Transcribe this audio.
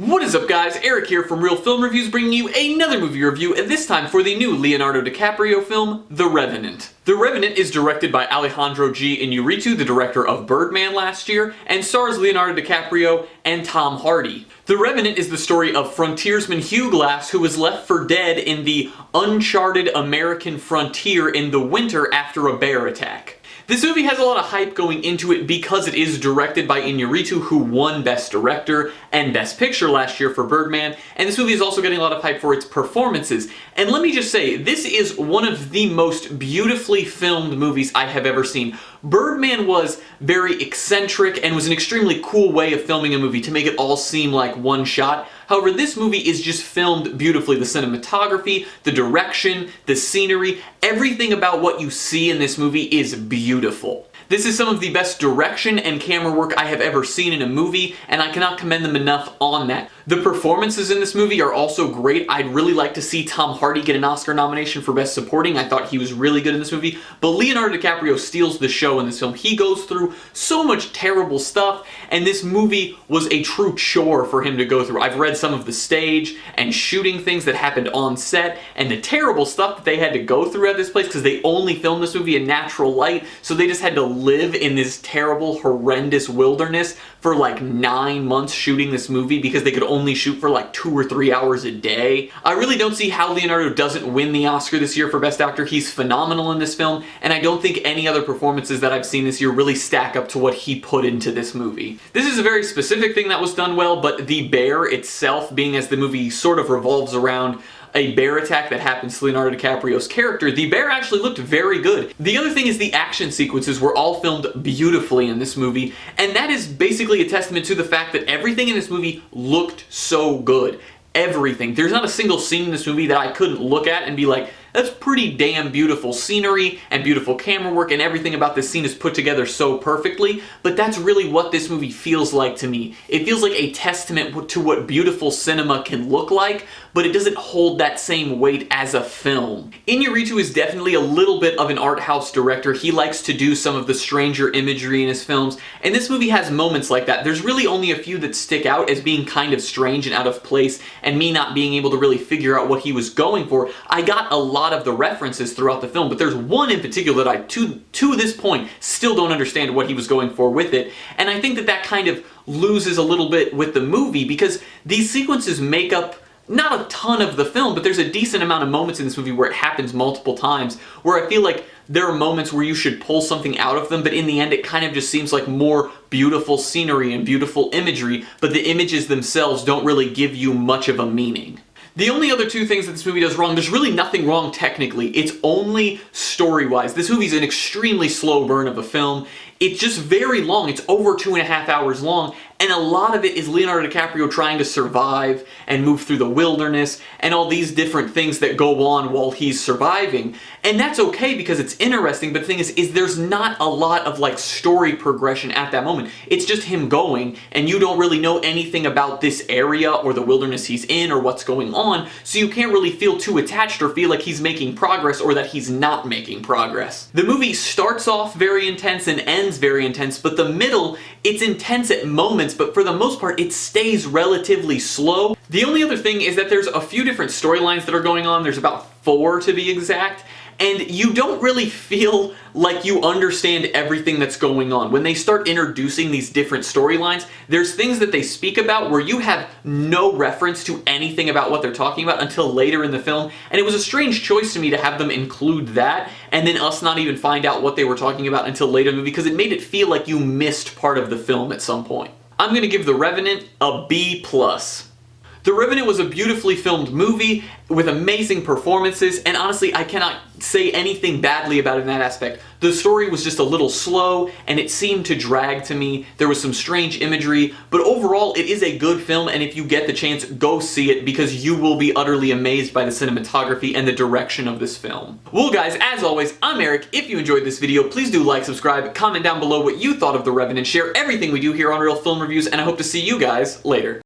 What is up guys, Eric here from Real Film Reviews bringing you another movie review, and this time for the new Leonardo DiCaprio film, The Revenant. The Revenant is directed by Alejandro G. Iñárritu, the director of Birdman last year, and stars Leonardo DiCaprio and Tom Hardy. The Revenant is the story of frontiersman Hugh Glass, who was left for dead in the uncharted American frontier in the winter after a bear attack. This movie has a lot of hype going into it because it is directed by Iñárritu, who won Best Director and Best Picture last year for Birdman, and this movie is also getting a lot of hype for its performances. And let me just say, this is one of the most beautifully filmed movies I have ever seen. Birdman was very eccentric and was an extremely cool way of filming a movie to make it all seem like one shot. However, this movie is just filmed beautifully. The cinematography, the direction, the scenery, everything about what you see in this movie is beautiful. This is some of the best direction and camera work I have ever seen in a movie, and I cannot commend them enough on that. The performances in this movie are also great. I'd really like to see Tom Hardy get an Oscar nomination for Best Supporting. I thought he was really good in this movie, but Leonardo DiCaprio steals the show in this film. He goes through so much terrible stuff, and this movie was a true chore for him to go through. I've read some of the stage and shooting things that happened on set, and the terrible stuff that they had to go through at this place because they only filmed this movie in natural light, so they just had to live in this terrible, horrendous wilderness for like 9 months shooting this movie because they could only shoot for like 2 or 3 hours a day. I really don't see how Leonardo doesn't win the Oscar this year for Best Actor. He's phenomenal in this film, and I don't think any other performances that I've seen this year really stack up to what he put into this movie. This is a very specific thing that was done well, but the bear itself, being as the movie sort of revolves around a bear attack that happens to Leonardo DiCaprio's character, the bear actually looked very good. The other thing is the action sequences were all filmed beautifully in this movie, and that is basically a testament to the fact that everything in this movie looked so good. Everything. There's not a single scene in this movie that I couldn't look at and be like, that's pretty damn beautiful scenery and beautiful camera work, and everything about this scene is put together so perfectly, but that's really what this movie feels like to me. It feels like a testament to what beautiful cinema can look like, but it doesn't hold that same weight as a film. Iñárritu is definitely a little bit of an art house director. He likes to do some of the stranger imagery in his films, and this movie has moments like that. There's really only a few that stick out as being kind of strange and out of place, and me not being able to really figure out what he was going for. I got a lot of the references throughout the film, but there's one in particular that I, to this point, still don't understand what he was going for with it, and I think that that kind of loses a little bit with the movie because these sequences make up not a ton of the film, but there's a decent amount of moments in this movie where it happens multiple times, where I feel like there are moments where you should pull something out of them, but in the end it kind of just seems like more beautiful scenery and beautiful imagery, but the images themselves don't really give you much of a meaning. The only other two things that this movie does wrong, there's really nothing wrong technically, it's only story-wise. This movie's an extremely slow burn of a film. It's just very long, it's over 2.5 hours long, and a lot of it is Leonardo DiCaprio trying to survive and move through the wilderness and all these different things that go on while he's surviving. And that's okay because it's interesting, but the thing is there's not a lot of like story progression at that moment. It's just him going, and you don't really know anything about this area or the wilderness he's in or what's going on, so you can't really feel too attached or feel like he's making progress or that he's not making progress. The movie starts off very intense and ends very intense, but the middle, it's intense at moments, but for the most part it stays relatively slow. The only other thing is that there's a few different storylines that are going on. There's about 4 to be exact, and you don't really feel like you understand everything that's going on. When they start introducing these different storylines, there's things that they speak about where you have no reference to anything about what they're talking about until later in the film, and it was a strange choice to me to have them include that and then us not even find out what they were talking about until later in the movie because it made it feel like you missed part of the film at some point. I'm going to give The Revenant a B+. The Revenant was a beautifully filmed movie with amazing performances, and honestly, I cannot say anything badly about it in that aspect. The story was just a little slow, and it seemed to drag to me. There was some strange imagery, but overall, it is a good film, and if you get the chance, go see it because you will be utterly amazed by the cinematography and the direction of this film. Well guys, as always, I'm Eric. If you enjoyed this video, please do like, subscribe, comment down below what you thought of The Revenant, share everything we do here on Real Film Reviews, and I hope to see you guys later.